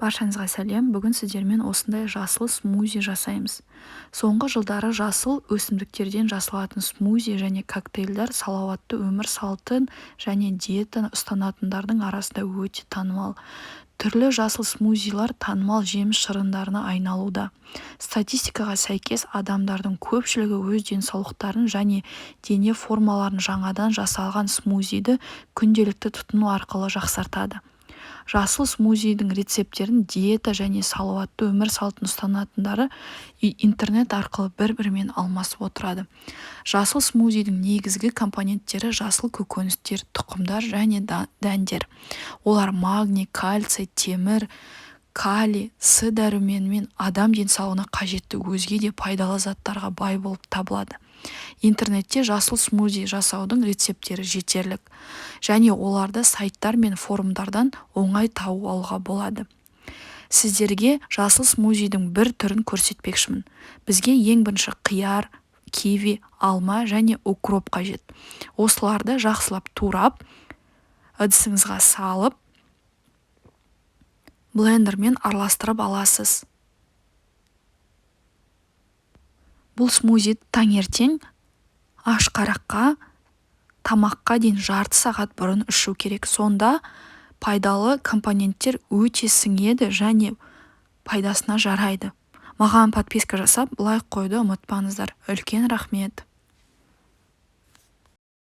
Баршаңызға сәлем. Бүгін сіздермен осындай жасыл смузи жасаймыз. Соңғы жылдары жасыл өсімдіктерден жасалатын смузи және коктейльдер салауатты өмір салтын және диетаны ұстанатындардың арасында өте танымал. Түрлі жасыл смузилар танымал жеміс шырындарына айналуда. Статистикаға сәйкес адамдардың көпшілігі өз денсаулықтарын және дене формаларын жаңадан жасалған смузиді күнделікті тұтыну арқылы жақсартады. Жасыл смузидің рецепттерін диета және салауатты өмір салтын ұстанатындары интернет арқылы бір-бірімен алмасып отырады. Жасыл смузидің негізгі компоненттері жасыл көкөністер, тұқымдар және дәндер. Олар магний, кальций, темір, калий, С дәруменімен адам денсаулығына қажетті өзге де пайдалы заттарға бай болып табылады. Интернетте жасыл смузи жасаудың рецепттері жетерлік, және оларды сайттар мен форумдардан оңай тауып алуға болады. Сіздерге жасыл смузидің бір түрін көрсетпекшімін. Бізге ең бірінші қияр, киви, алма және укроп қажет. Осыларды жақсылап турап, ыдысыңызға салып, блендермен араластырып аласыз. Бұл смузи таңертең ашқараққа, тамаққа дейін жарты сағат бұрын ішу керек. Сонда пайдалы компоненттер өте сіңеді және пайдасына жарайды. Маған подписка жасап, лайк қойды ұмытпаңыздар. Үлкен рахмет.